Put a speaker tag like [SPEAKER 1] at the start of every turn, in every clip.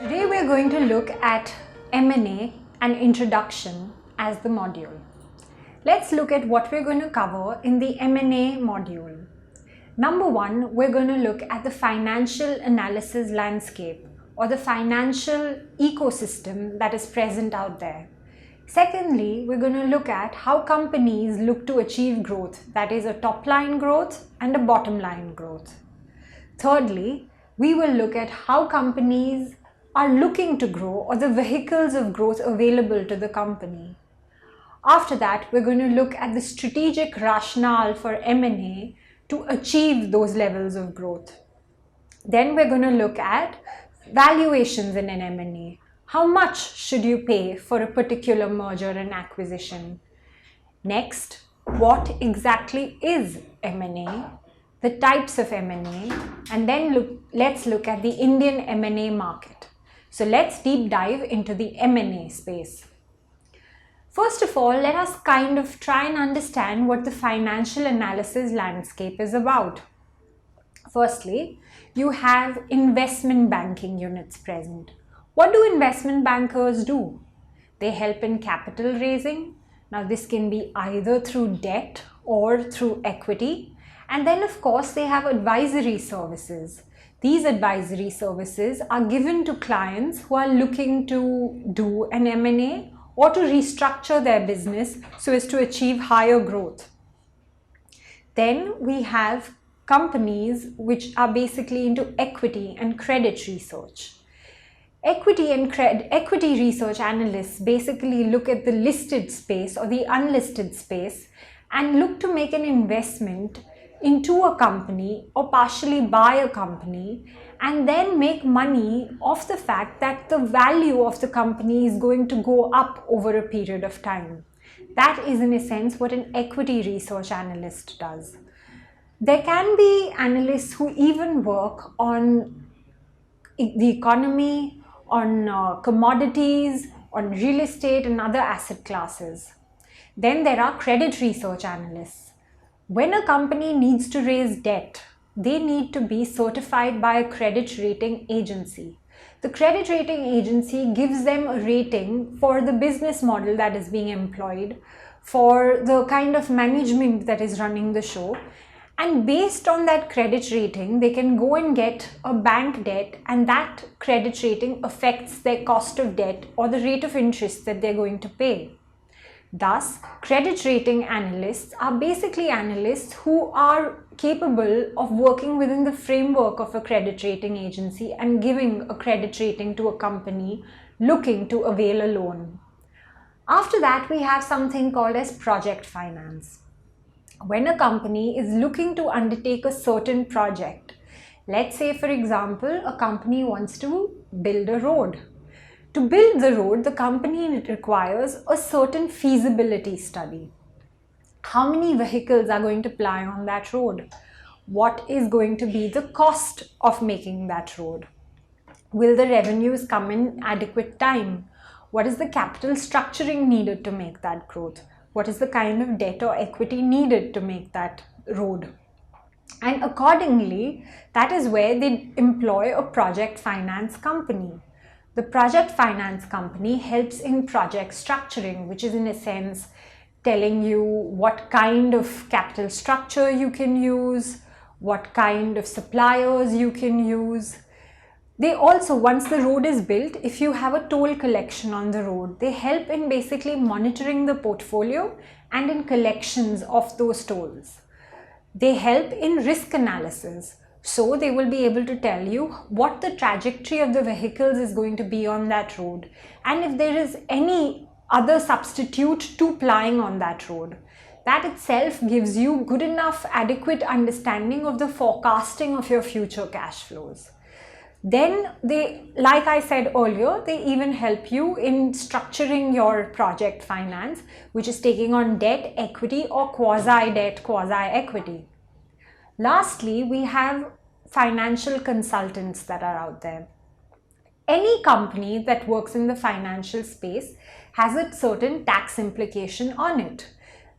[SPEAKER 1] Today we are going to look at M&A and introduction as the module. Let's look at what we're going to cover in the M&A module. Number one, we're going to look at the financial analysis landscape or the financial ecosystem that is present out there. Secondly, we're going to look at how companies look to achieve growth, that is a top line growth and a bottom line growth. Thirdly, we will look at how companies are looking to grow or the vehicles of growth available to the company. After that, we're going to look at the strategic rationale for M&A to achieve those levels of growth. Then we're going to look at valuations in an M&A. How much should you pay for a particular merger and acquisition? Next, what exactly is M&A? The types of M&A, and then let's look at the Indian M&A market. So let's deep dive into the M&A space. First of all, let us kind of try and understand what the financial analysis landscape is about. Firstly, you have investment banking units present. What do investment bankers do? They help in capital raising. Now this can be either through debt or through equity. And then of course they have advisory services. These advisory services are given to clients who are looking to do an M&A or to restructure their business so as to achieve higher growth. Then we have companies which are basically into equity and credit research. Equity research analysts basically look at the listed space or the unlisted space and look to make an investment into a company or partially buy a company and then make money off the fact that the value of the company is going to go up over a period of time. That is in a sense what an equity research analyst does. There can be analysts who even work on the economy, on commodities, on real estate and other asset classes. Then there are credit research analysts. When a company needs to raise debt, they need to be certified by a credit rating agency. The credit rating agency gives them a rating for the business model that is being employed, for the kind of management that is running the show. And based on that credit rating, they can go and get a bank debt, and that credit rating affects their cost of debt or the rate of interest that they're going to pay. Thus, credit rating analysts are basically analysts who are capable of working within the framework of a credit rating agency and giving a credit rating to a company looking to avail a loan. After that, we have something called as project finance. When a company is looking to undertake a certain project, let's say for example, a company wants to build a road. To build the road, the company requires a certain feasibility study. How many vehicles are going to ply on that road? What is going to be the cost of making that road? Will the revenues come in adequate time? What is the capital structuring needed to make that growth? What is the kind of debt or equity needed to make that road? And accordingly, that is where they employ a project finance company. The project finance company helps in project structuring, which is in a sense telling you what kind of capital structure you can use, what kind of suppliers you can use. They also, once the road is built, if you have a toll collection on the road, they help in basically monitoring the portfolio and in collections of those tolls. They help in risk analysis. So they will be able to tell you what the trajectory of the vehicles is going to be on that road, and if there is any other substitute to plying on that road. That itself gives you good enough adequate understanding of the forecasting of your future cash flows. Then they, like I said earlier, they even help you in structuring your project finance, which is taking on debt, equity or quasi-debt, quasi-equity. Lastly, we have financial consultants that are out there. Any company that works in the financial space has a certain tax implication on it.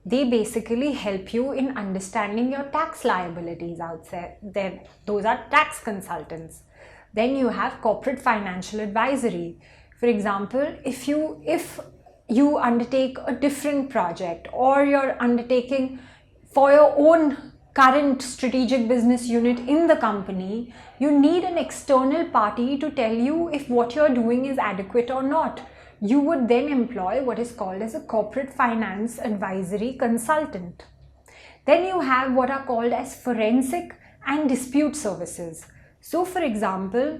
[SPEAKER 1] They basically help you in understanding your tax liabilities out there. Those are tax consultants. Then you have corporate financial advisory. For example, if you undertake a different project, or you're undertaking for your own current strategic business unit in the company, you need an external party to tell you if what you're doing is adequate or not. You would then employ what is called as a corporate finance advisory consultant. Then you have what are called as forensic and dispute services. So for example,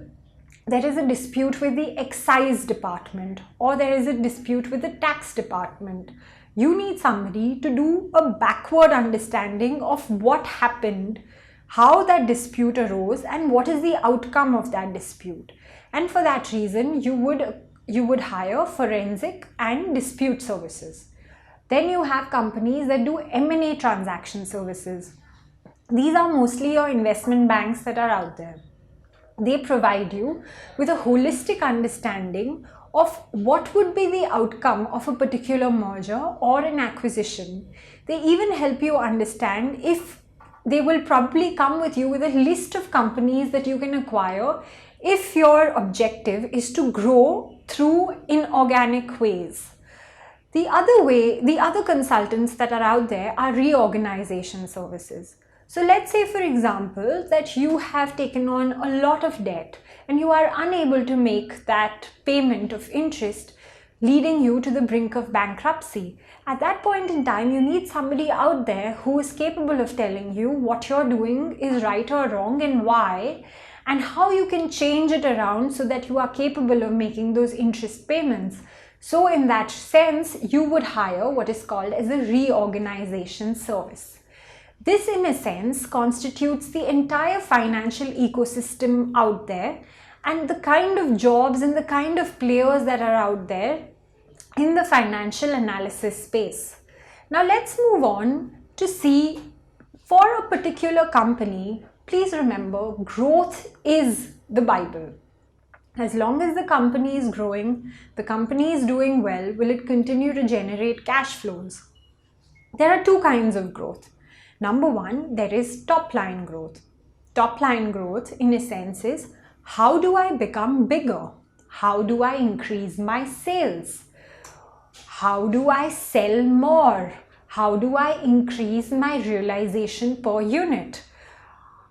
[SPEAKER 1] there is a dispute with the excise department, or there is a dispute with the tax department. You need somebody to do a backward understanding of what happened, how that dispute arose, and what is the outcome of that dispute. And for that reason, you would hire forensic and dispute services. Then you have companies that do M&A transaction services. These are mostly your investment banks that are out there. They provide you with a holistic understanding of what would be the outcome of a particular merger or an acquisition. They even help you understand if they will probably come with you with a list of companies that you can acquire if your objective is to grow through inorganic ways. The other consultants that are out there are reorganization services. So let's say, for example, that you have taken on a lot of debt and you are unable to make that payment of interest, leading you to the brink of bankruptcy. At that point in time, you need somebody out there who is capable of telling you what you're doing is right or wrong and why, and how you can change it around so that you are capable of making those interest payments. So in that sense, you would hire what is called as a reorganization service. This, in a sense, constitutes the entire financial ecosystem out there, and the kind of jobs and the kind of players that are out there in the financial analysis space. Now let's move on to see, for a particular company, please remember, growth is the Bible. As long as the company is growing, the company is doing well, will it continue to generate cash flows? There are two kinds of growth. Number one, there is top line growth. Top line growth, in a sense, is how do I become bigger? How do I increase my sales? How do I sell more? How do I increase my realization per unit?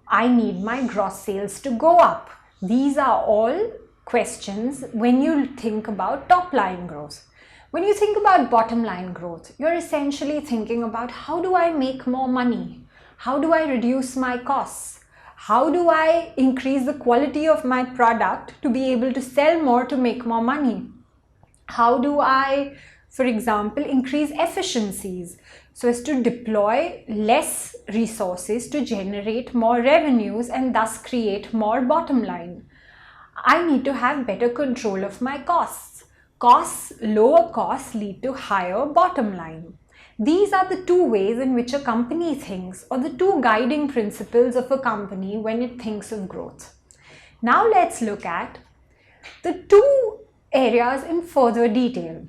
[SPEAKER 1] I need my gross sales to go up. These are all questions when you think about top line growth. When you think about bottom line growth, you're essentially thinking about how do I make more money? How do I reduce my costs? How do I increase the quality of my product to be able to sell more to make more money? How do I, for example, increase efficiencies so as to deploy less resources to generate more revenues and thus create more bottom line? I need to have better control of my costs. Lower costs lead to higher bottom line. These are the two ways in which a company thinks, or the two guiding principles of a company when it thinks of growth. Now let's look at the two areas in further detail.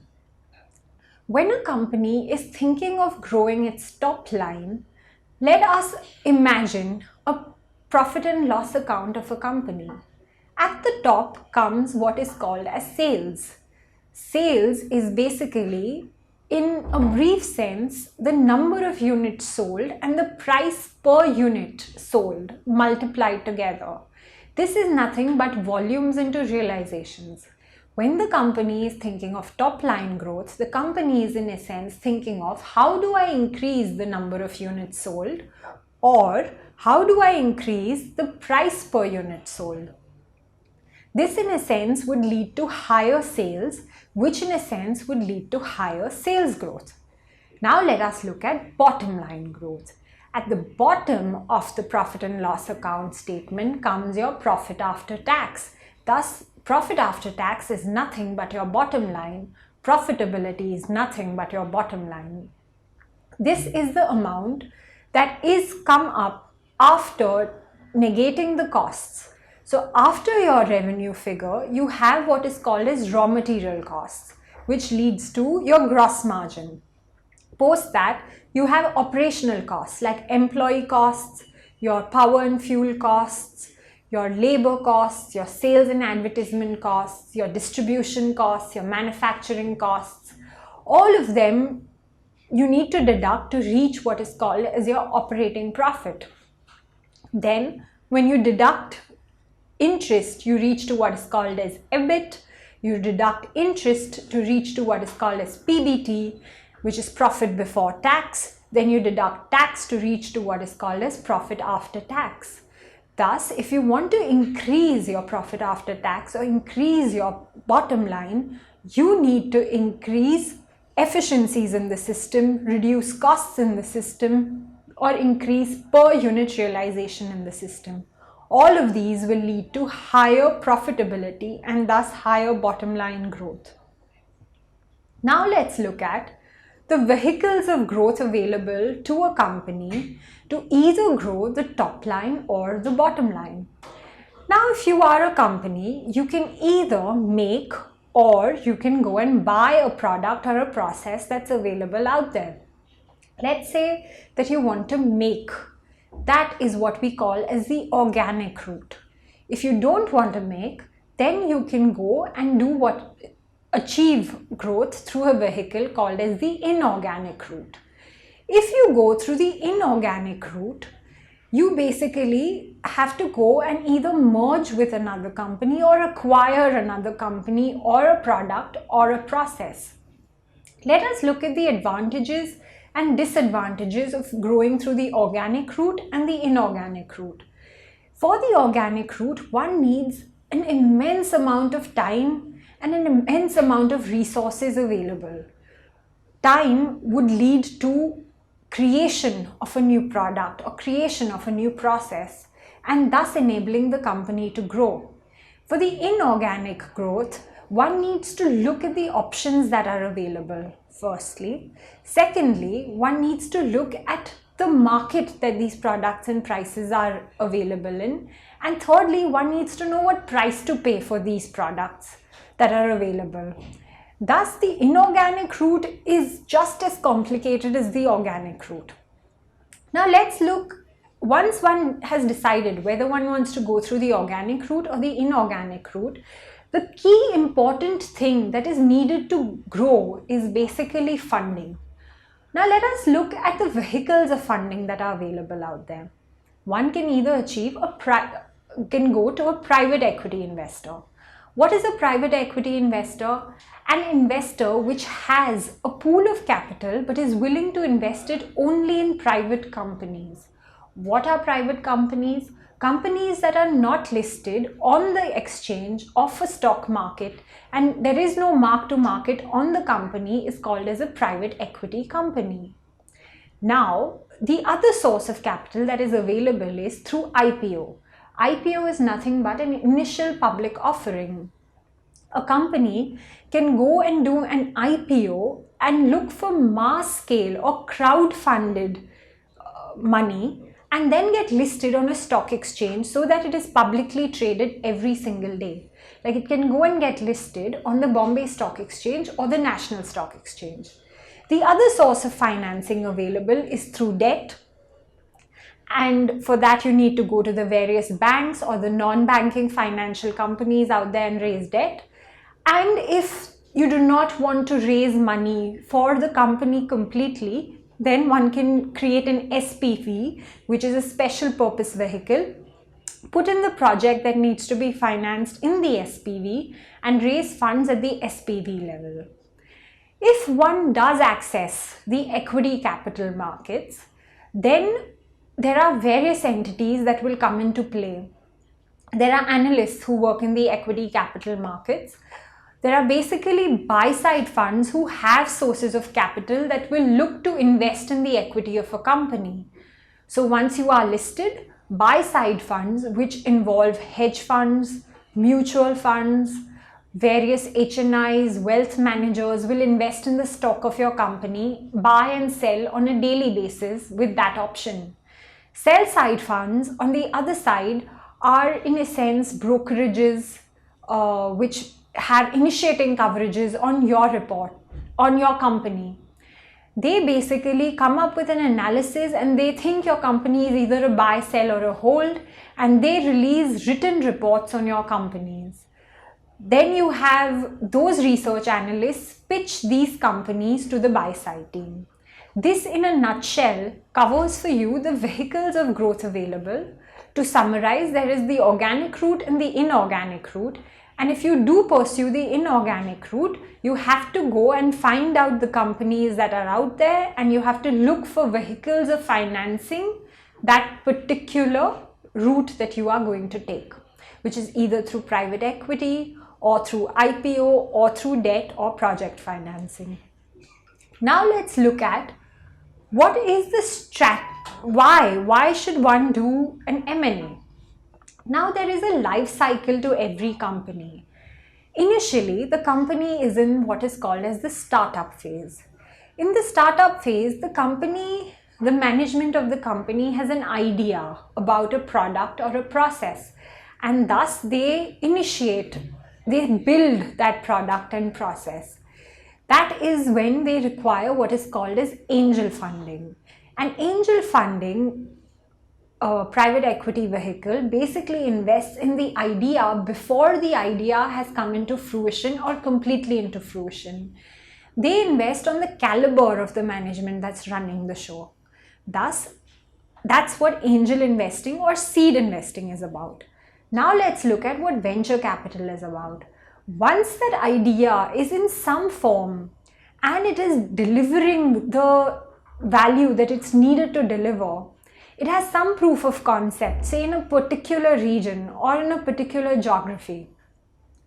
[SPEAKER 1] When a company is thinking of growing its top line, let us imagine a profit and loss account of a company. At the top comes what is called as sales. Sales is basically, in a brief sense, the number of units sold and the price per unit sold multiplied together. This is nothing but volumes into realizations. When the company is thinking of top line growth, the company is, in a sense, thinking of how do I increase the number of units sold, or how do I increase the price per unit sold. This, in a sense, would lead to higher sales, which in a sense would lead to higher sales growth. Now let us look at bottom line growth. At the bottom of the profit and loss account statement comes your profit after tax. Thus, profit after tax is nothing but your bottom line. Profitability is nothing but your bottom line. This is the amount that is come up after negating the costs. So after your revenue figure, you have what is called as raw material costs, which leads to your gross margin. Post that, you have operational costs like employee costs, your power and fuel costs, your labor costs, your sales and advertisement costs, your distribution costs, your manufacturing costs, all of them you need to deduct to reach what is called as your operating profit. Then when you deduct interest, you reach to what is called as EBIT. You deduct interest to reach to what is called as PBT, which is profit before tax. Then you deduct tax to reach to what is called as profit after tax. Thus, if you want to increase your profit after tax or increase your bottom line, you need to increase efficiencies in the system, reduce costs in the system, or increase per unit realization in the system. All of these will lead to higher profitability and thus higher bottom line growth. Now let's look at the vehicles of growth available to a company to either grow the top line or the bottom line. Now, if you are a company, you can either make or you can go and buy a product or a process that's available out there. Let's say that you want to make. That is what we call as the organic route. If you don't want to make, then you can go and achieve growth through a vehicle called as the inorganic route. If you go through the inorganic route, you basically have to go and either merge with another company or acquire another company or a product or a process. Let us look at the advantages and disadvantages of growing through the organic route and the inorganic route. For the organic route, one needs an immense amount of time and an immense amount of resources available. Time would lead to creation of a new product or creation of a new process, and thus enabling the company to grow. For the inorganic growth, one needs to look at the options that are available, firstly. Secondly, one needs to look at the market that these products and prices are available in. And thirdly, one needs to know what price to pay for these products that are available. Thus, the inorganic route is just as complicated as the organic route. Now let's look, once one has decided whether one wants to go through the organic route or the inorganic route, the key important thing that is needed to grow is basically funding. Now let us look at the vehicles of funding that are available out there. One can either can go to a private equity investor. What is a private equity investor? An investor which has a pool of capital but is willing to invest it only in private companies. What are private companies? Companies that are not listed on the exchange of a stock market and there is no mark to market on the company is called as a private equity company. Now, the other source of capital that is available is through IPO. IPO is nothing but an initial public offering. A company can go and do an IPO and look for mass scale or crowd-funded money and then get listed on a stock exchange so that it is publicly traded every single day. Like it can go and get listed on the Bombay Stock Exchange or the National Stock Exchange. The other source of financing available is through debt. And for that you need to go to the various banks or the non-banking financial companies out there and raise debt. And if you do not want to raise money for the company completely, then one can create an SPV, which is a special purpose vehicle, put in the project that needs to be financed in the SPV and raise funds at the SPV level. If one does access the equity capital markets, then there are various entities that will come into play. There are analysts who work in the equity capital markets. There are basically buy-side funds who have sources of capital that will look to invest in the equity of a company. So once you are listed, buy-side funds, which involve hedge funds, mutual funds, various HNIs, wealth managers will invest in the stock of your company, buy and sell on a daily basis with that option. Sell-side funds, on the other side, are in a sense brokerages which have initiating coverages on your report, on your company. They basically come up with an analysis and they think your company is either a buy, sell or a hold, and they release written reports on your companies. Then you have those research analysts pitch these companies to the buy side team. This in a nutshell covers for you the vehicles of growth available. To summarize, there is the organic route and the inorganic route. And if you do pursue the inorganic route, you have to go and find out the companies that are out there, and you have to look for vehicles of financing that particular route that you are going to take, which is either through private equity or through IPO or through debt or project financing. Now let's look at what is the why should one do an M&A? Now there is a life cycle to every company. Initially, the company is in what is called as the startup phase. In the startup phase, the management of the company has an idea about a product or a process, and thus they build that product and process. That is when they require what is called as angel funding. And angel funding, a private equity vehicle, basically invests in the idea before the idea has come into fruition or completely into fruition. They invest on the caliber of the management that's running the show. Thus, that's what angel investing or seed investing is about. Now let's look at what venture capital is about. Once that idea is in some form and it is delivering the value that it's needed to deliver, it has some proof of concept, say in a particular region or in a particular geography,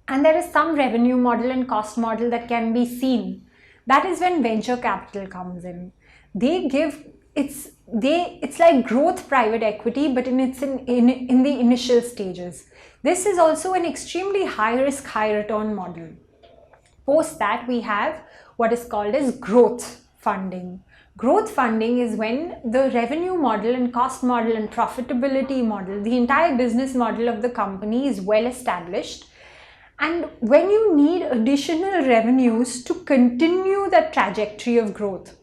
[SPEAKER 1] and there is some revenue model and cost model that can be seen, that is when venture capital comes in. It's like growth private equity, but in the initial stages. This is also an extremely high risk, high return model. Post that, we have what is called as growth funding. Growth funding is when the revenue model and cost model and profitability model, the entire business model of the company is well established. And when you need additional revenues to continue that trajectory of growth,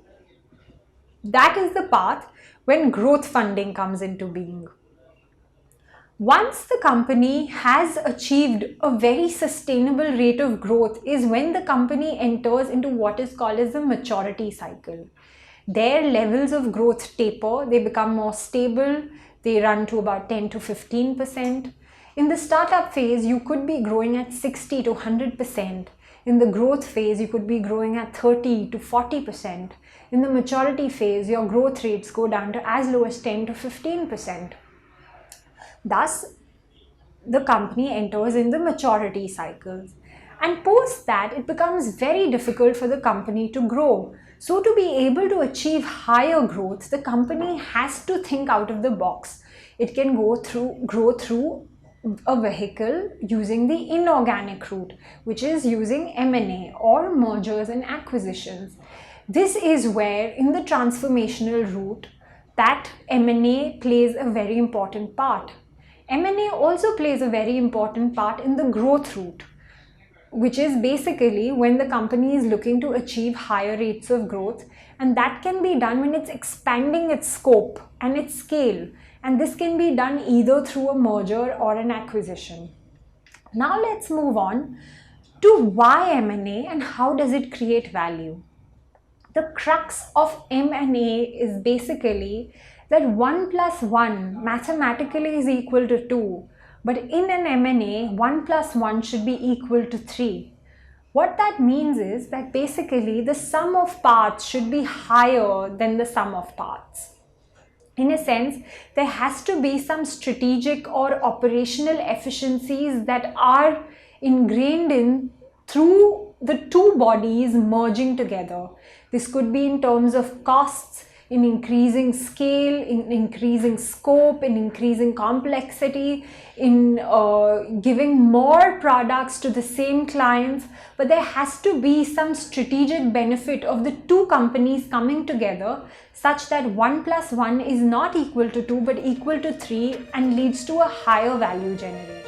[SPEAKER 1] that is the path when growth funding comes into being. Once the company has achieved a very sustainable rate of growth is when the company enters into what is called as the maturity cycle. Their levels of growth taper, they become more stable, they run to about 10 to 15%. In the startup phase, you could be growing at 60 to 100%. In the growth phase, you could be growing at 30 to 40%. In the maturity phase, your growth rates go down to as low as 10 to 15%. Thus, the company enters in the maturity cycles. And post that, it becomes very difficult for the company to grow. So to be able to achieve higher growth, the company has to think out of the box. It can grow through a vehicle using the inorganic route, which is using M&A or mergers and acquisitions. This is where in the transformational route that M&A plays a very important part. M&A also plays a very important part in the growth route, which is basically when the company is looking to achieve higher rates of growth, and that can be done when it's expanding its scope and its scale, and this can be done either through a merger or an acquisition. Now let's move on to why M&A and how does it create value. The crux of M&A is basically that 1 plus 1 mathematically is equal to 2. But in an M&A, 1 plus 1 should be equal to 3. What that means is that basically the sum of parts should be higher than the sum of parts. In a sense, there has to be some strategic or operational efficiencies that are ingrained in through the two bodies merging together. This could be in terms of costs, in increasing scale, in increasing scope, in increasing complexity, in giving more products to the same clients. But there has to be some strategic benefit of the two companies coming together such that 1 plus 1 is not equal to 2 but equal to 3 and leads to a higher value generation.